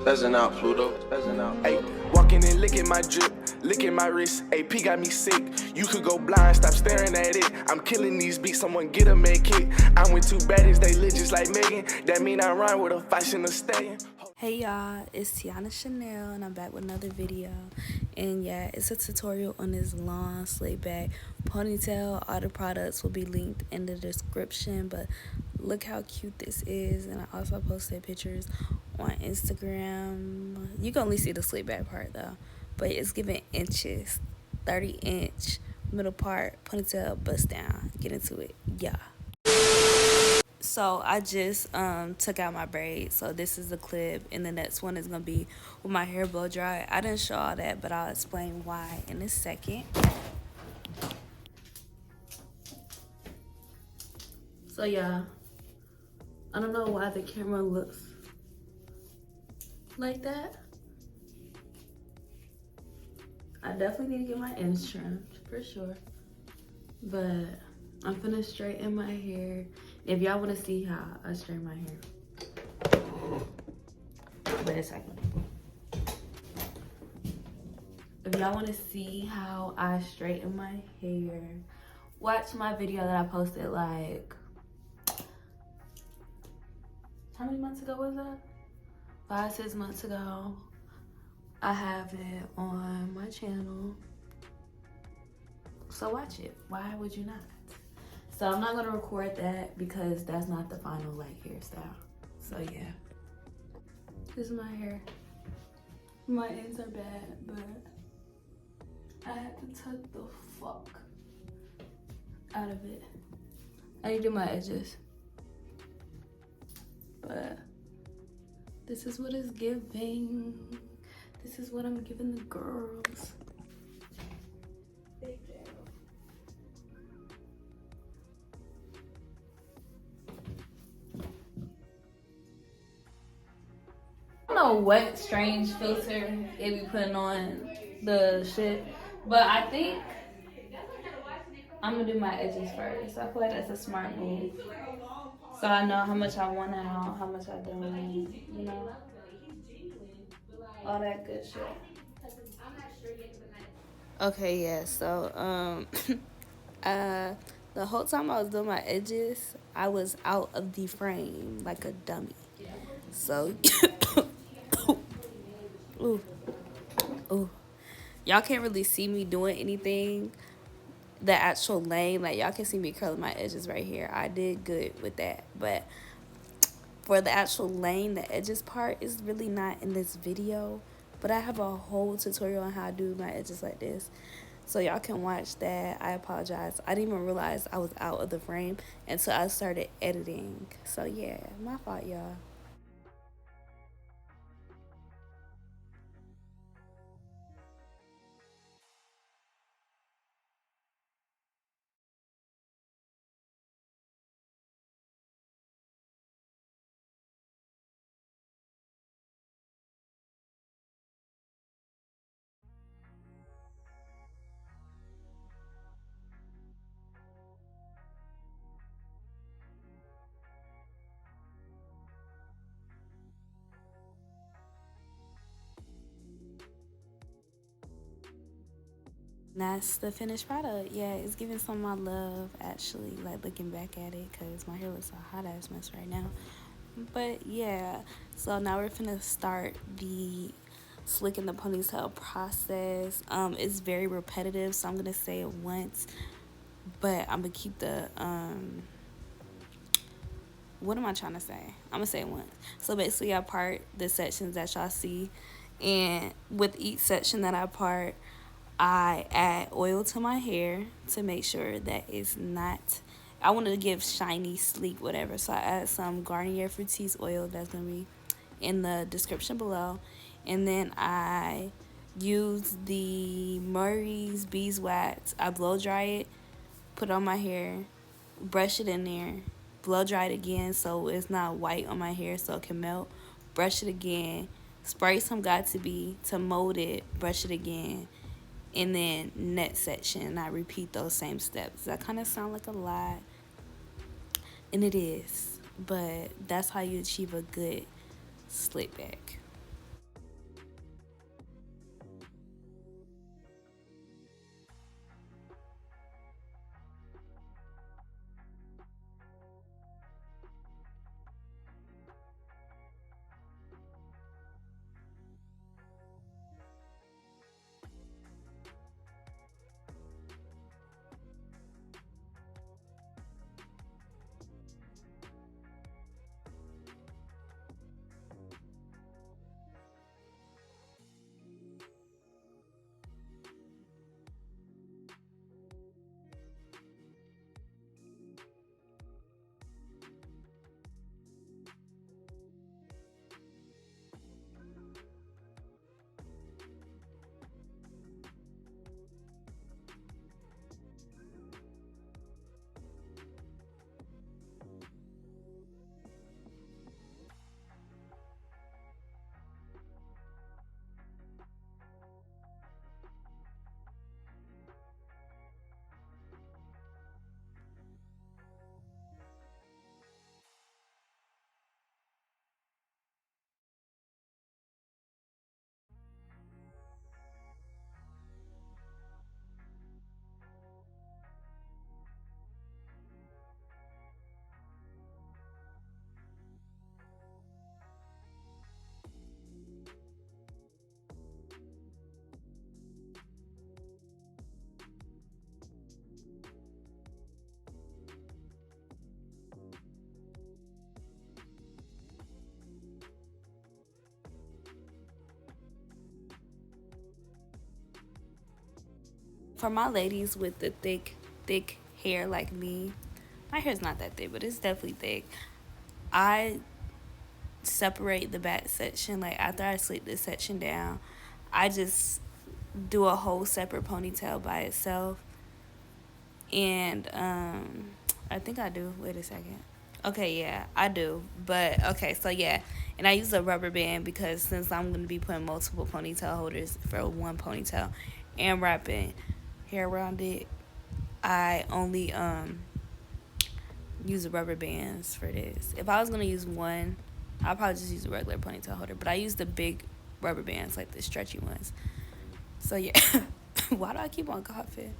Spazzing out, Pluto. Spazzing out. Hey, walking and licking my drip, licking my wrist. AP got me sick. You could go blind, stop staring at it. I'm killing these beats, someone get a med kit. I'm with two baddies, they lit just like Megan. That mean I rhyme with a fashion of staying. Hey y'all, it's Tiana Shannell and I'm back with another video. And yeah, it's a tutorial on this long slick back ponytail. All the products will be linked in the description, but look how cute this is. And I also posted pictures on Instagram. You can only see the slick back part though, but it's giving inches, 30-inch middle part ponytail bust down. Get into it, yeah. So I just took out my braids, so this is the clip, and the next one is gonna be with my hair blow dry. I didn't show all that, but I'll explain why in a second. So yeah, I don't know why the camera looks like that. I definitely need to get my ends trimmed for sure, but I'm finna straighten my hair. If y'all want to see how I straighten my hair, wait a second. If y'all want to see how I straighten my hair, watch my video that I posted like, how many months ago was that? 5-6 months ago. I have it on my channel, so watch it. Why would you not? So I'm not gonna record that because that's not the final like hairstyle. So yeah, this is my hair. My ends are bad, but I had to tuck the fuck out of it. I need to do my edges, but this is what it's giving. This is what I'm giving the girls. Big deal. I don't know what strange filter they be putting on the shit, but I think I'm gonna do my edges first. I feel like that's a smart move, so I know how much I want out, how much I don't, you know, all that good shit. Okay, yeah, so the whole time I was doing my edges, I was out of the frame like a dummy. So ooh, ooh, y'all can't really see me doing anything. The actual lane, like y'all can see me curling my edges right here. I did good with that, but for the actual lane, the edges part is really not in this video. But I have a whole tutorial on how to do my edges like this, so y'all can watch that. I apologize, I didn't even realize I was out of the frame until I started editing. So yeah, my fault, y'all. That's the finished product. Yeah, it's giving some of my love, actually, like looking back at it, because my hair looks a hot ass mess right now. But yeah, so now we're finna start the slicking the ponytail process. It's very repetitive, so I'm gonna say it once, but I'm gonna keep the what am I trying to say? I'm gonna say it once. So basically I part the sections that y'all see, and with each section that I part, I add oil to my hair to make sure that it's not, I want to give shiny, sleek, whatever. So I add some Garnier Fructis oil that's going to be in the description below. And then I use the Murray's Beeswax. I blow dry it, put it on my hair, brush it in there, blow dry it again so it's not white on my hair so it can melt. Brush it again, spray some Got2b to mold it, brush it again. And then next section, I repeat those same steps. That kind of sound like a lot, and it is, but that's how you achieve a good slick back. For my ladies with the thick hair like me, my hair's not that thick, but it's definitely thick. I separate the back section. Like after I slick this section down, I just do a whole separate ponytail by itself. And I think I do. Wait a second. Okay, yeah, I do. But okay, so yeah, and I use a rubber band because since I'm gonna be putting multiple ponytail holders for one ponytail and wrapping hair around it, I only use the rubber bands for this. If I was gonna use one, I'll probably just use a regular ponytail holder. But I use the big rubber bands, like the stretchy ones. So yeah, why do I keep on coughing?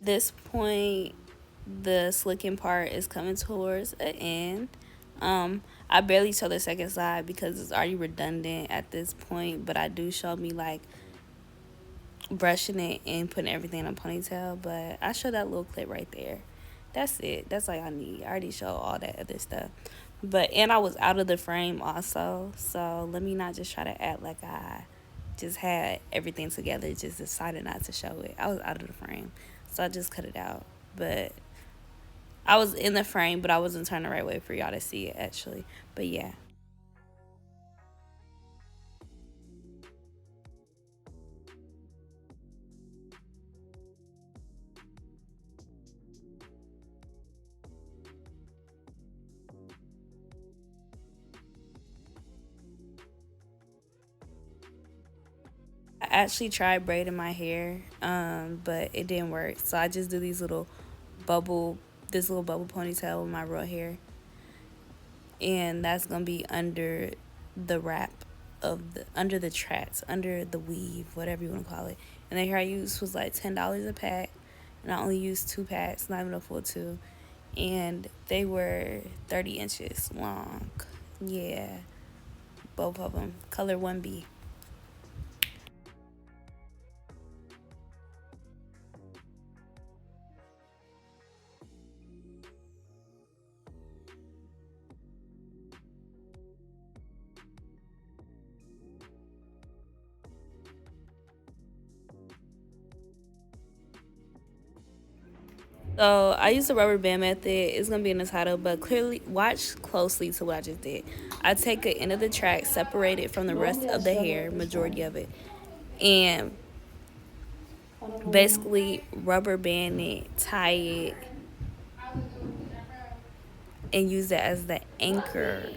This point, the slicking part is coming towards an end. I barely show the second side because it's already redundant at this point, but I do show me like brushing it and putting everything in a ponytail. But I show that little clip right there. That's it. That's all I need. I already show all that other stuff. But and I was out of the frame also, so let me not just try to act like I just had everything together. Just decided not to show it. I was out of the frame, so I just cut it out. But I was in the frame, but I wasn't turned the right way for y'all to see it actually. But yeah. actually tried braiding my hair, but it didn't work. So I just do bubble, this little bubble ponytail with my real hair, and that's gonna be under the wrap under the tracks, under the weave, whatever you want to call it. And the hair I used was like $10 a pack, and I only used 2 packs, not even a full two, and they were 30 inches long. Yeah, both of them, color 1B. So I use the rubber band method. It's gonna be in the title, but clearly watch closely to what I just did. I take the end of the track, separate it from the rest of the hair, majority of it, and basically rubber band it, tie it, and use it as the anchor.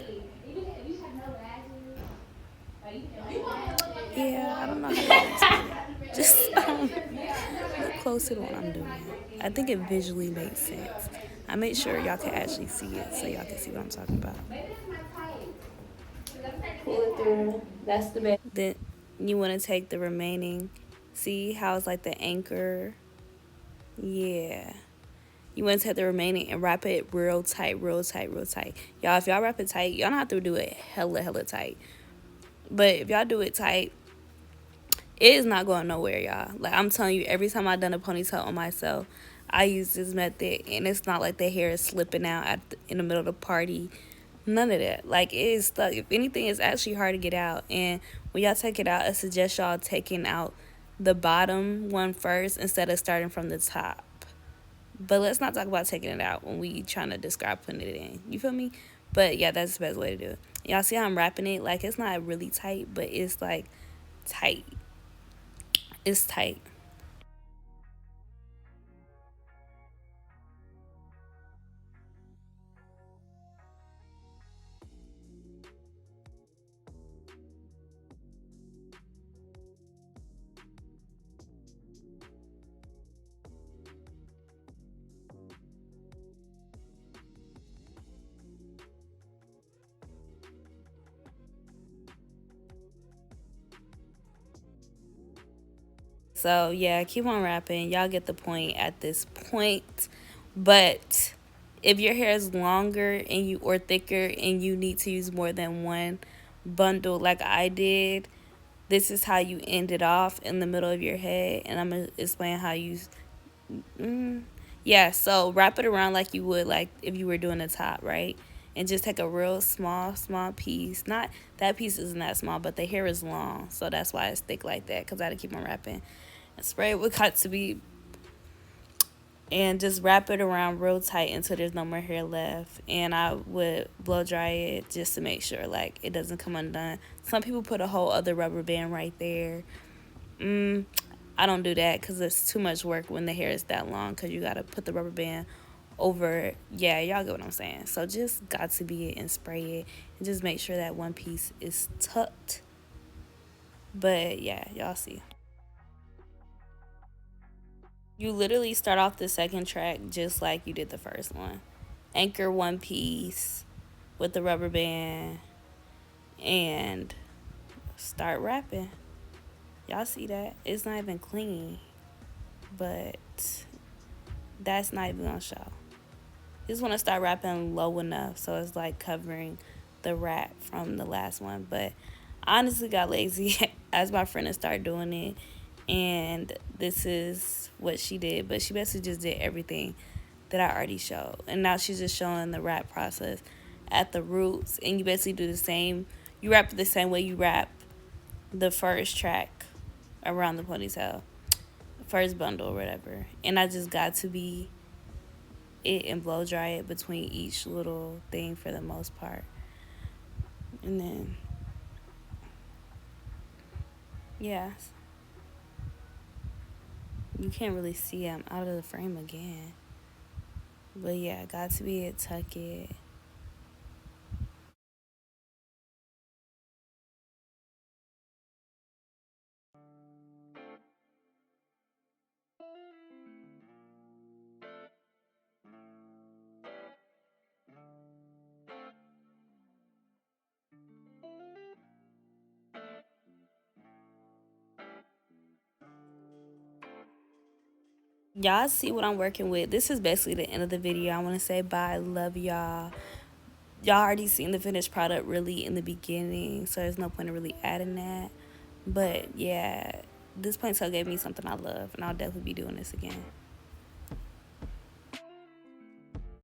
Yeah, I don't know how to explain it. Just look close to what I'm doing. I think it visually makes sense. I make sure y'all can actually see it so y'all can see what I'm talking about. Pull it through. That's the best. Then you want to take the remaining. See how it's like the anchor? Yeah. You want to take the remaining and wrap it real tight, real tight, real tight. Y'all, if y'all wrap it tight, y'all don't have to do it hella tight. But if y'all do it tight, it is not going nowhere, y'all. Like, I'm telling you, every time I've done a ponytail on myself, I use this method, and it's not like the hair is slipping out in the middle of the party. None of that. Like, it is stuck. If anything, it's actually hard to get out. And when y'all take it out, I suggest y'all taking out the bottom one first instead of starting from the top. But let's not talk about taking it out when we trying to describe putting it in. You feel me? But yeah, that's the best way to do it. Y'all see how I'm wrapping it? Like, it's not really tight, but it's like tight. It's tight. So yeah, keep on wrapping. Y'all get the point at this point. But if your hair is longer and you or thicker and you need to use more than one bundle like I did, this is how you end it off in the middle of your head, and I'm gonna explain how you yeah, so wrap it around like you would like if you were doing the top, right? And just take a real small piece. Not that piece isn't that small, but the hair is long, so that's why it's thick like that, because I had to keep on wrapping. And spray it with Katsubi and just wrap it around real tight until there's no more hair left. And I would blow dry it just to make sure like it doesn't come undone. Some people put a whole other rubber band right there. I don't do that because it's too much work when the hair is that long, because you got to put the rubber band over. Yeah, y'all get what I'm saying. So just Katsubi it and spray it, and just make sure that one piece is tucked. But yeah, y'all see. You literally start off the second track just like you did the first one. Anchor one piece with the rubber band and start wrapping. Y'all see that? It's not even clean, but that's not even gonna show. Just want to start wrapping low enough so it's like covering the wrap from the last one. But I honestly got lazy as my friend started doing it, and this is what she did. But she basically just did everything that I already showed, and now she's just showing the wrap process at the roots. And you basically do the same. You wrap it the same way you wrap the first track around the ponytail, first bundle or whatever. And I just Katsubi it and blow dry it between each little thing for the most part. And then yeah, you can't really see I'm out of the frame again. But yeah, Katsubi it, tuck it. y'all see what I'm working with. This is basically the end of the video. I want to say bye. Love y'all. Y'all already seen the finished product really in the beginning, so there's no point in really adding that. But yeah, this ponytail gave me something I love, and I'll definitely be doing this again.